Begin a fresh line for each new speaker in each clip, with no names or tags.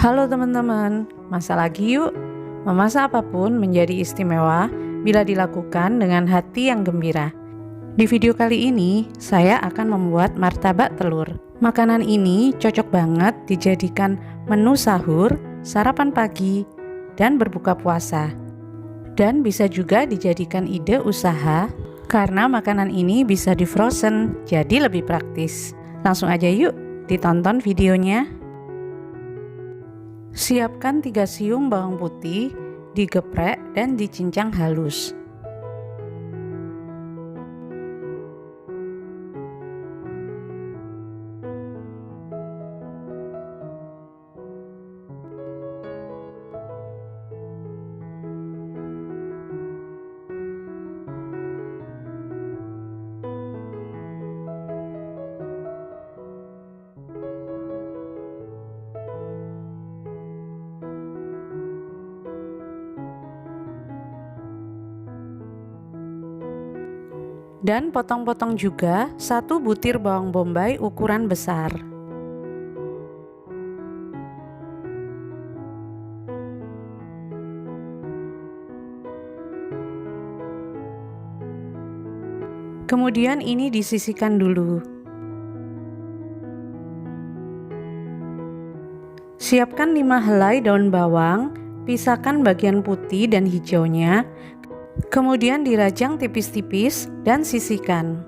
Halo teman-teman, masak lagi yuk. Memasak apapun menjadi istimewa bila dilakukan dengan hati yang gembira. Di video kali ini, saya akan membuat martabak telur. Makanan ini cocok banget dijadikan menu sahur, sarapan pagi, dan berbuka puasa. Dan bisa juga dijadikan ide usaha, karena makanan ini bisa di frozen, jadi lebih praktis. Langsung aja yuk, ditonton videonya. Siapkan 3 siung bawang putih, digeprek dan dicincang halus. Dan potong-potong juga 1 butir bawang bombay ukuran besar. Kemudian ini disisihkan dulu. Siapkan 5 helai daun bawang, pisahkan bagian putih dan hijaunya. Kemudian dirajang tipis-tipis dan sisihkan.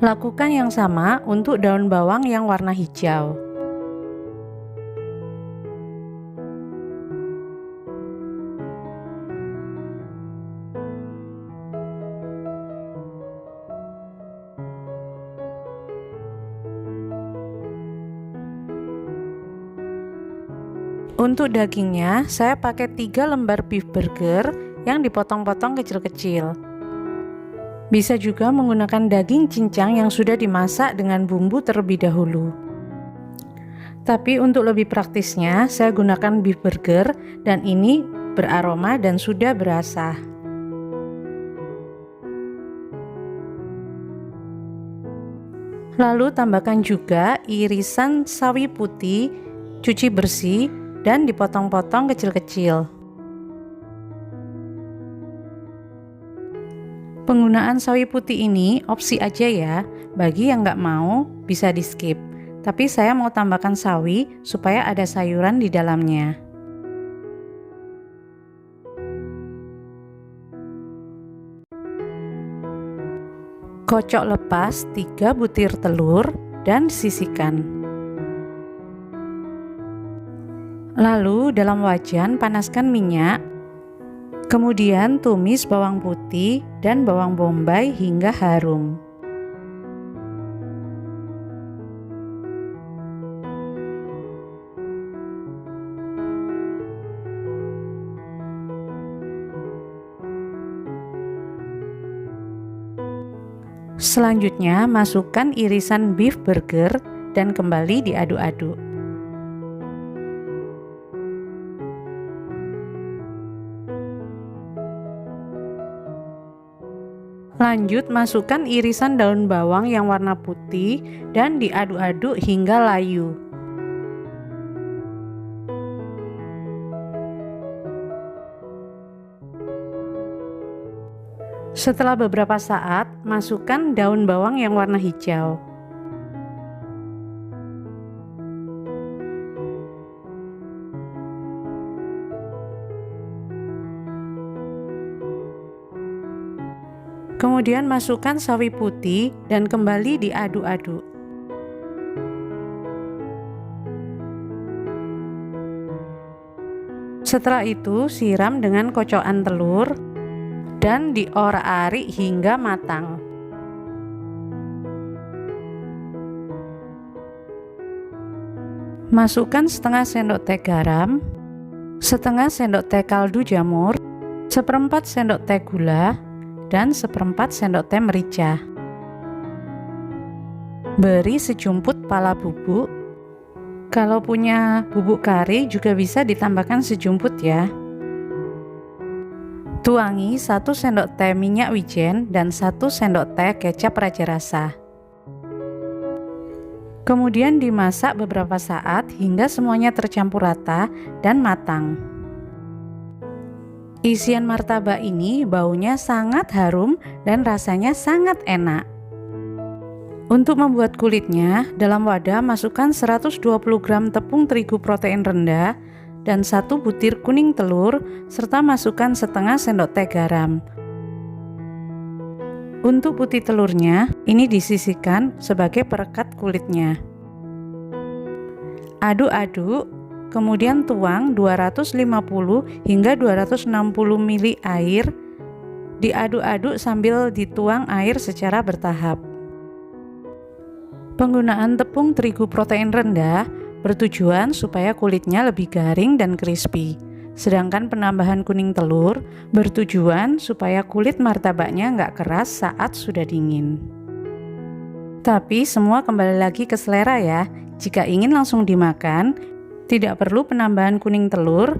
Lakukan yang sama untuk daun bawang yang warna hijau. Untuk dagingnya, saya pakai 3 lembar beef burger yang dipotong-potong kecil-kecil. Bisa juga menggunakan daging cincang yang sudah dimasak dengan bumbu terlebih dahulu. Tapi untuk lebih praktisnya, saya gunakan beef burger dan ini beraroma dan sudah berasa. Lalu tambahkan juga irisan sawi putih, cuci bersih, dan dipotong-potong kecil-kecil. Penggunaan sawi putih ini opsi aja ya, bagi yang nggak mau bisa di skip. Tapi saya mau tambahkan sawi supaya ada sayuran di dalamnya. Kocok lepas 3 butir telur dan sisihkan. Lalu dalam wajan panaskan minyak, kemudian tumis bawang putih dan bawang bombay hingga harum. Selanjutnya masukkan irisan beef burger dan kembali diaduk-aduk. Lanjut masukkan irisan daun bawang yang warna putih dan diaduk-aduk hingga layu. Setelah beberapa saat, masukkan daun bawang yang warna hijau. Kemudian masukkan sawi putih dan kembali diaduk-aduk. Setelah itu siram dengan kocokan telur dan diorak-arik hingga matang. Masukkan setengah sendok teh garam, setengah sendok teh kaldu jamur, 1/4 sendok teh gula, dan 1/4 sendok teh merica. Beri sejumput pala bubuk. Kalau punya bubuk kari juga bisa ditambahkan sejumput ya. Tuangi 1 sendok teh minyak wijen dan 1 sendok teh kecap raja rasa. Kemudian dimasak beberapa saat hingga semuanya tercampur rata dan matang. Isian martabak ini baunya sangat harum dan rasanya sangat enak. Untuk membuat kulitnya, dalam wadah masukkan 120 gram tepung terigu protein rendah dan 1 butir kuning telur, serta masukkan setengah sendok teh garam. Untuk putih telurnya, ini disisihkan sebagai perekat kulitnya. Aduk-aduk, kemudian tuang 250 hingga 260 ml air. Diaduk-aduk sambil dituang air secara bertahap. Penggunaan tepung terigu protein rendah bertujuan supaya kulitnya lebih garing dan crispy. Sedangkan penambahan kuning telur bertujuan supaya kulit martabaknya nggak keras saat sudah dingin. Tapi semua kembali lagi ke selera ya. Jika ingin langsung dimakan, tidak perlu penambahan kuning telur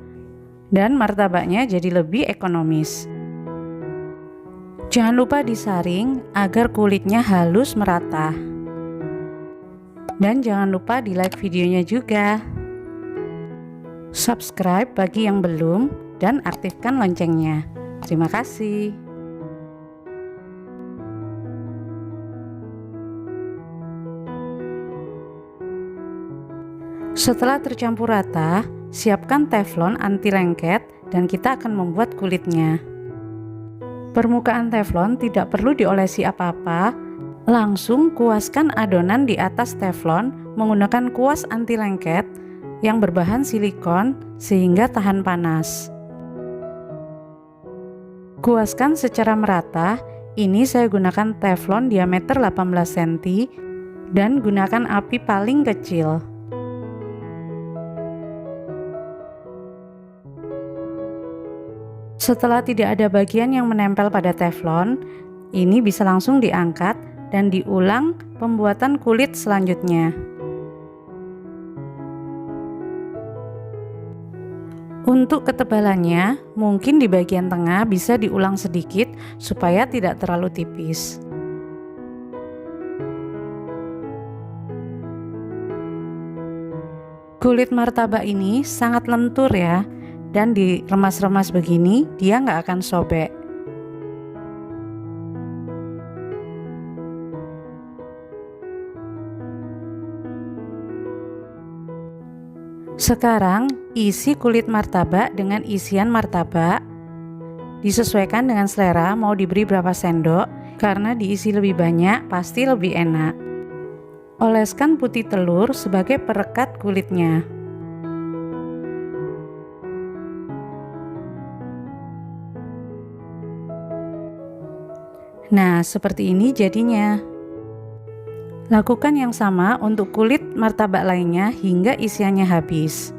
dan martabaknya jadi lebih ekonomis. Jangan lupa disaring agar kulitnya halus merata. Dan jangan lupa di like videonya juga. Subscribe bagi yang belum dan aktifkan loncengnya. Terima kasih. Setelah tercampur rata, siapkan teflon anti lengket dan kita akan membuat kulitnya. Permukaan teflon tidak perlu diolesi apa-apa. Langsung kuaskan adonan di atas teflon menggunakan kuas anti lengket yang berbahan silikon sehingga tahan panas. Kuaskan secara merata. Ini saya gunakan teflon diameter 18 cm dan gunakan api paling kecil. Setelah tidak ada bagian yang menempel pada teflon, ini bisa langsung diangkat dan diulang pembuatan kulit selanjutnya. Untuk ketebalannya, mungkin di bagian tengah bisa diulang sedikit supaya tidak terlalu tipis. Kulit martabak ini sangat lentur ya, dan diremas-remas begini dia nggak akan sobek. Sekarang isi kulit martabak dengan isian martabak. Disesuaikan dengan selera, mau diberi berapa sendok, karena diisi lebih banyak pasti lebih enak. Oleskan putih telur sebagai perekat kulitnya. Nah, seperti ini jadinya. Lakukan yang sama untuk kulit martabak lainnya hingga isiannya habis.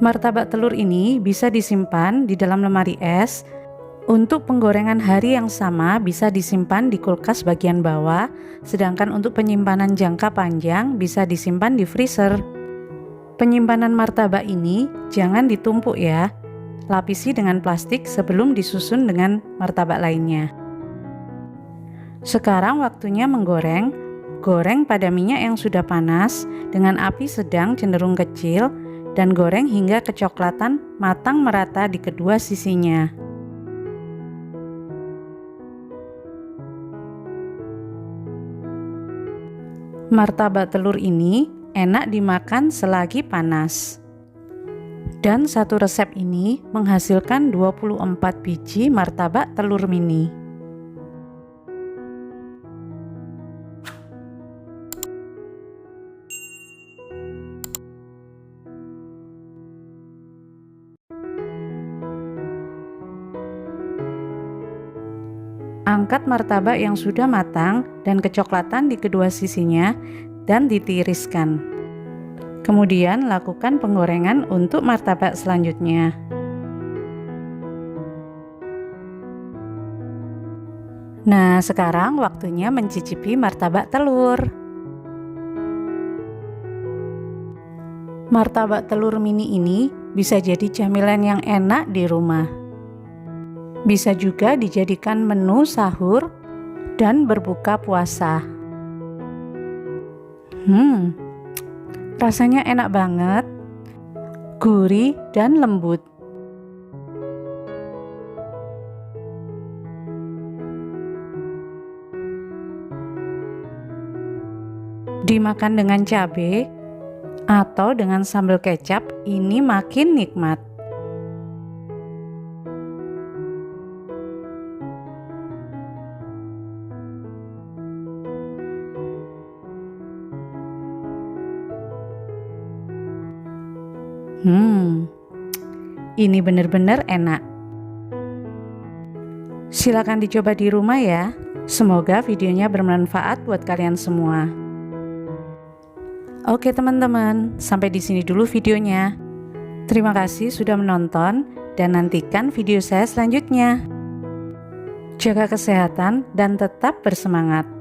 Martabak telur ini bisa disimpan di dalam lemari es. Untuk penggorengan hari yang sama bisa disimpan di kulkas bagian bawah, sedangkan untuk penyimpanan jangka panjang bisa disimpan di freezer. Penyimpanan martabak ini jangan ditumpuk ya. Lapisi dengan plastik sebelum disusun dengan martabak lainnya. Sekarang waktunya menggoreng. Goreng pada minyak yang sudah panas dengan api sedang cenderung kecil dan goreng hingga kecoklatan matang merata di kedua sisinya. Martabak telur ini enak dimakan selagi panas. Dan satu resep ini menghasilkan 24 biji martabak telur mini. Angkat martabak yang sudah matang dan kecoklatan di kedua sisinya dan ditiriskan. Kemudian lakukan penggorengan untuk martabak selanjutnya. Nah, sekarang waktunya mencicipi martabak telur. Martabak telur mini ini bisa jadi camilan yang enak di rumah. Bisa juga dijadikan menu sahur dan berbuka puasa. Rasanya enak banget, gurih dan lembut. Dimakan dengan cabai atau dengan sambal kecap, ini makin nikmat. Ini benar-benar enak. Silakan dicoba di rumah ya. Semoga videonya bermanfaat buat kalian semua. Oke teman-teman, sampai di sini dulu videonya. Terima kasih sudah menonton dan nantikan video saya selanjutnya. Jaga kesehatan dan tetap bersemangat.